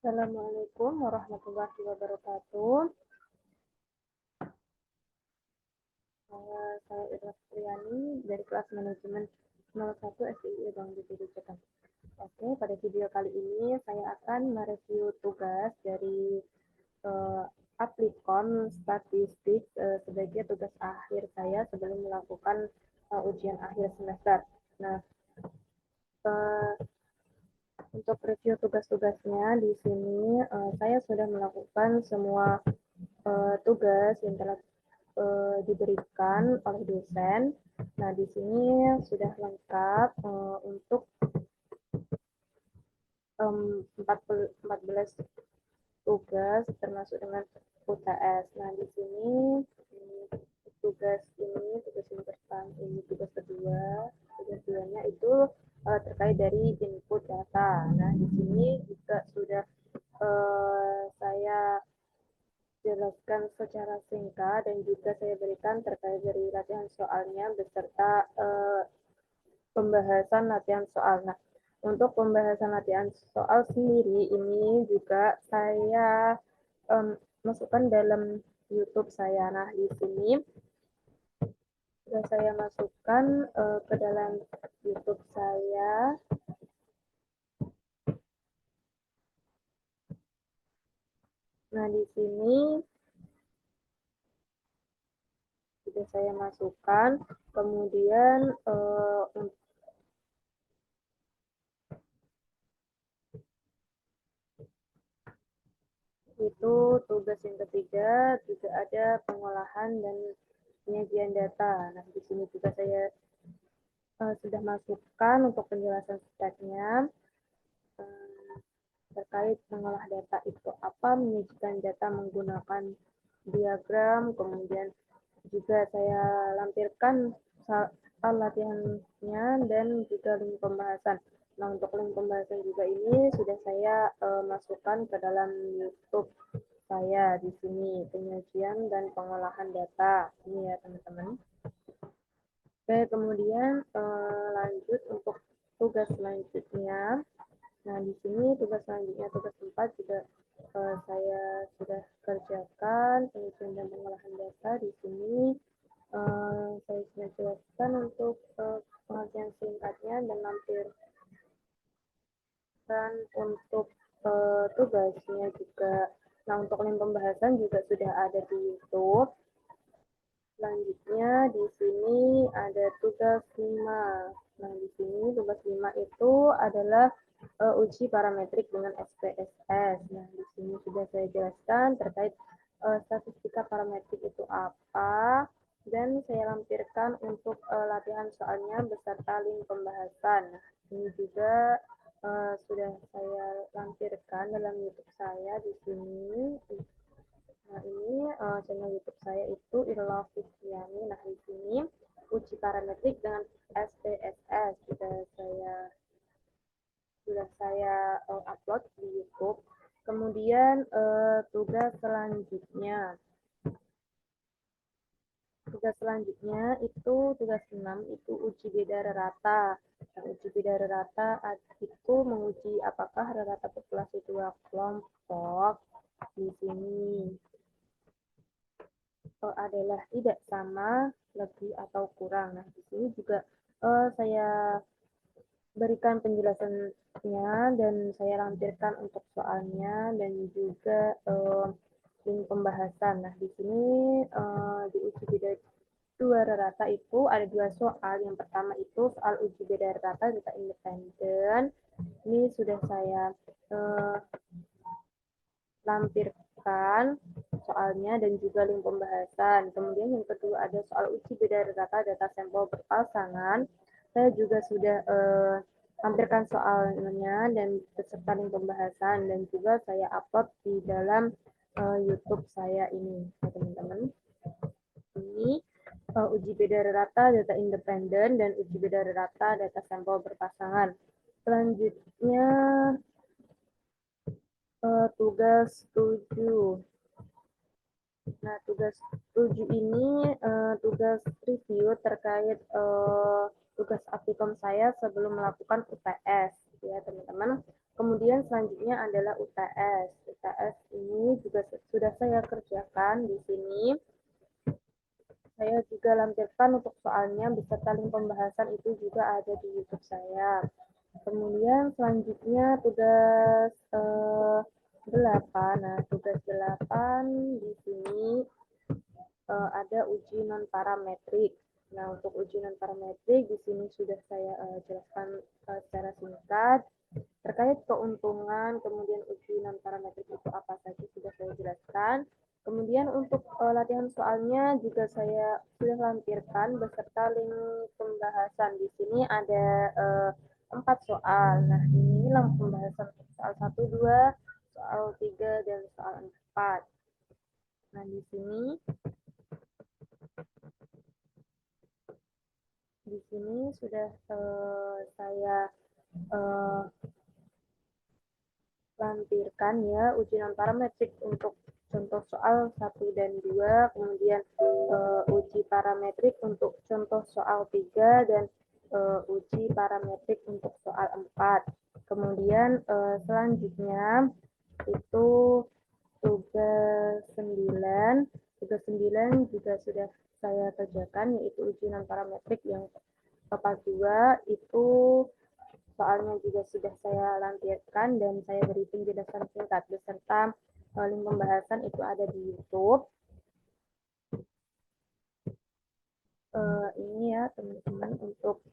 Assalamualaikum warahmatullahi wabarakatuh. Saya Irma Supriyani dari kelas manajemen 01 SII Bank BPD Jepang. Oke, pada video kali ini saya akan mereview tugas dari uh, Aplikon Statistik sebagai tugas akhir saya sebelum melakukan ujian akhir semester. Nah, uh, untuk review tugas-tugasnya di sini saya sudah melakukan semua tugas yang telah diberikan oleh dosen. Nah, di sini sudah lengkap untuk 14 tugas termasuk dengan UTS. Nah, di sini tugas yang pertama, ini tugas kedua, tugas keduanya itu terkait dari input data. Nah, di sini juga sudah saya jelaskan secara singkat dan juga saya berikan terkait dari latihan soalnya beserta pembahasan latihan soal. Nah, untuk pembahasan latihan soal sendiri ini juga saya masukkan dalam YouTube saya. Nah, di sini sudah saya masukkan ke dalam YouTube saya. Nah, di sini sudah saya masukkan. Kemudian itu tugas yang ketiga juga ada pengolahan dan penyajian data. Nah, di sini juga saya sudah masukkan untuk penjelasan stepnya terkait mengolah data itu apa, menyajikan data menggunakan diagram, kemudian juga saya lampirkan soal latihannya dan juga link pembahasan. Nah, untuk link pembahasan juga ini sudah saya masukkan ke dalam YouTube saya di sini, penyajian dan pengolahan data. Ini ya, teman-teman. Oke, kemudian lanjut untuk tugas selanjutnya. Nah, di sini tugas selanjutnya, tugas 4 juga saya sudah kerjakan penelitian dan pengolahan data. Di sini saya sudah jelaskan untuk pengertian singkatnya dan lampirkan untuk tugasnya juga. Nah, untuk link pembahasan juga sudah ada di YouTube. Selanjutnya di sini ada tugas 5. Nah, di sini tugas 5 itu adalah uji parametrik dengan SPSS. Nah, di sini sudah saya jelaskan terkait statistika parametrik itu apa dan saya lampirkan untuk latihan soalnya beserta link pembahasan. Nah, ini juga sudah saya lampirkan dalam YouTube saya di sini. Nah, ini channel YouTube saya itu Irla Fitriani. Nah, di sini uji parametrik dengan SPSS sudah saya upload di YouTube. Kemudian tugas selanjutnya. Tugas selanjutnya itu tugas 6 itu uji beda rata. Nah, uji beda rata itu menguji apakah rata populasi dua kelompok di sini adalah tidak sama, lebih atau kurang. Nah, di sini juga saya berikan penjelasannya dan saya lampirkan untuk soalnya dan juga link pembahasan. Nah, di sini di uji beda dua rata itu ada dua soal. Yang pertama itu soal uji beda rata data independen. Ini sudah saya lampirkan soalnya dan juga link pembahasan. Kemudian yang kedua ada soal uji beda rata data sampel berpasangan. Saya juga sudah lampirkan soalnya dan beserta link pembahasan dan juga saya upload di dalam YouTube saya ini, teman-teman. Ini uji beda rata data independen dan uji beda rata data sampel berpasangan. Selanjutnya tugas 7. Nah, tugas 7 ini tugas review terkait tugas aplikon saya sebelum melakukan UTS, ya teman-teman. Kemudian selanjutnya adalah UTS. UTS ini juga sudah saya kerjakan di sini. Saya juga lampirkan untuk soalnya beserta link pembahasan itu juga ada di YouTube saya. Kemudian selanjutnya tugas 8. Nah, tugas 8 di sini ada uji non parametrik. Nah, untuk uji non parametrik di sini sudah saya jelaskan secara singkat. Terkait keuntungan, kemudian uji non parametrik itu apa saja sudah saya jelaskan. Kemudian untuk latihan soalnya juga saya sudah lampirkan beserta link pembahasan. Di sini ada 4 soal. Nah, ini link pembahasan soal 1, 2, soal 3, dan soal 4. Nah, di sini sudah saya lampirkan ya uji non parametrik untuk contoh soal 1 dan 2, kemudian uji parametrik untuk contoh soal 3 dan uji parametrik untuk soal 4. Kemudian selanjutnya itu tugas 9. Tugas 9 juga sudah saya kerjakan, yaitu uji non parametrik yang part 2 itu soalnya juga sudah saya lampirkan dan saya beri penjelasan singkat beserta link pembahasan itu ada di YouTube. Ini ya teman-teman untuk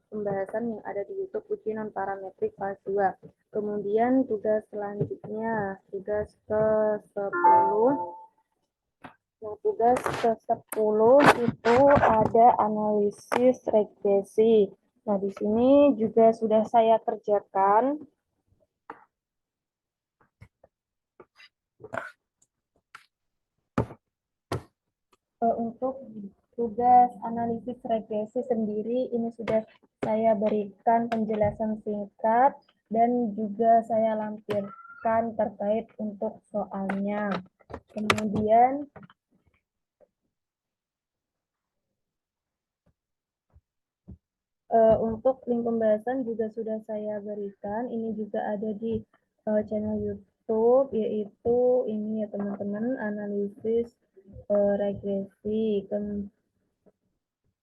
pembahasan yang ada di YouTube uji non parametrik part 2. Kemudian tugas selanjutnya, tugas ke-10. Nah, tugas ke-10 itu ada analisis regresi. Nah, di sini juga sudah saya kerjakan. Untuk tugas analisis regresi sendiri, ini sudah saya berikan penjelasan singkat dan juga saya lampirkan terkait untuk soalnya. Kemudian untuk link pembahasan juga sudah saya berikan. Ini juga ada di channel YouTube, yaitu ini ya teman-teman, analisis regresi.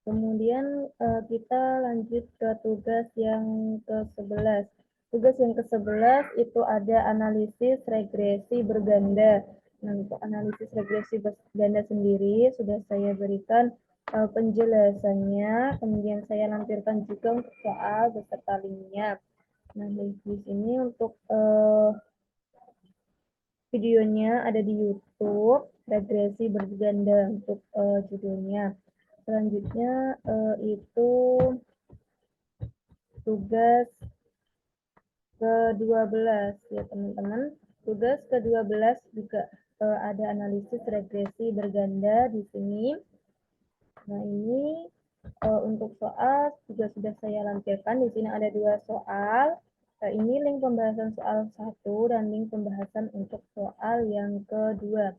Kemudian kita lanjut ke tugas yang ke-11. Tugas yang ke-11 itu ada analisis regresi berganda. Nah, untuk analisis regresi berganda sendiri sudah saya berikan penjelasannya, kemudian saya lampirkan juga untuk soal beserta linknya. Nah, di sini untuk videonya ada di YouTube, regresi berganda untuk judulnya. Selanjutnya itu tugas ke-12 ya teman-teman. Tugas ke-12 juga ada analisis regresi berganda di sini. Nah, ini untuk soal juga sudah saya lampirkan. Di sini ada 2 soal. Ini link pembahasan soal 1 dan link pembahasan untuk soal yang kedua.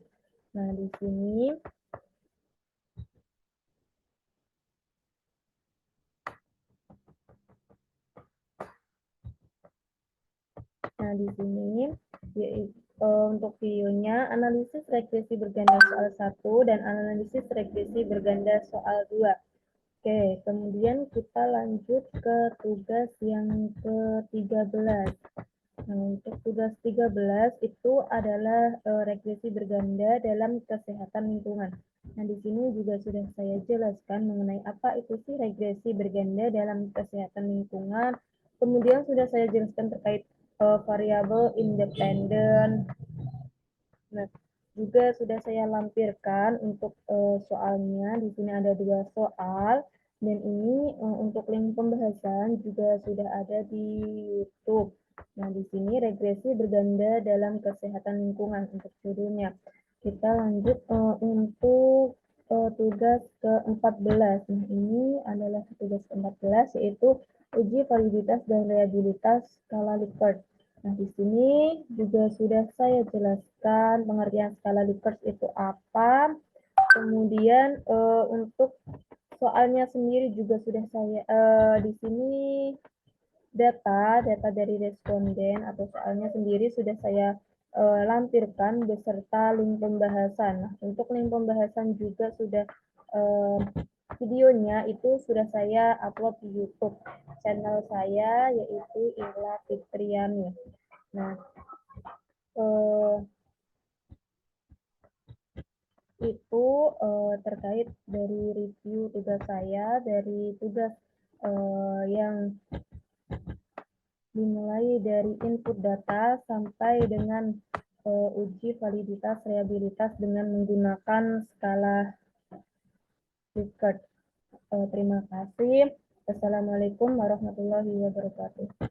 Nah, di sini yaitu untuk videonya analisis regresi berganda soal 1 dan analisis regresi berganda soal 2. Oke, kemudian kita lanjut ke tugas yang ke-13. Nah, untuk tugas 13 itu adalah regresi berganda dalam kesehatan lingkungan. Nah, di sini juga sudah saya jelaskan mengenai apa itu sih regresi berganda dalam kesehatan lingkungan. Kemudian sudah saya jelaskan terkait variabel independen. Nah, juga sudah saya lampirkan untuk soalnya. Di sini ada 2 soal dan ini untuk link pembahasan juga sudah ada di YouTube. Nah, di sini regresi berganda dalam kesehatan lingkungan untuk judulnya. Kita lanjut untuk tugas ke-14. Nah, ini adalah tugas ke-14 yaitu uji validitas dan reliabilitas skala Likert. Nah, di sini juga sudah saya jelaskan pengertian skala Likert itu apa. Kemudian untuk soalnya sendiri juga sudah saya di sini data dari responden atau soalnya sendiri sudah saya lampirkan beserta link pembahasan. Nah, untuk link pembahasan juga sudah videonya itu sudah saya upload di YouTube channel saya, yaitu Irla Fitriani. Nah, itu terkait dari review tugas saya, dari tugas yang dimulai dari input data sampai dengan uji validitas reliabilitas dengan menggunakan skala Likert. Terima kasih. Assalamualaikum warahmatullahi wabarakatuh.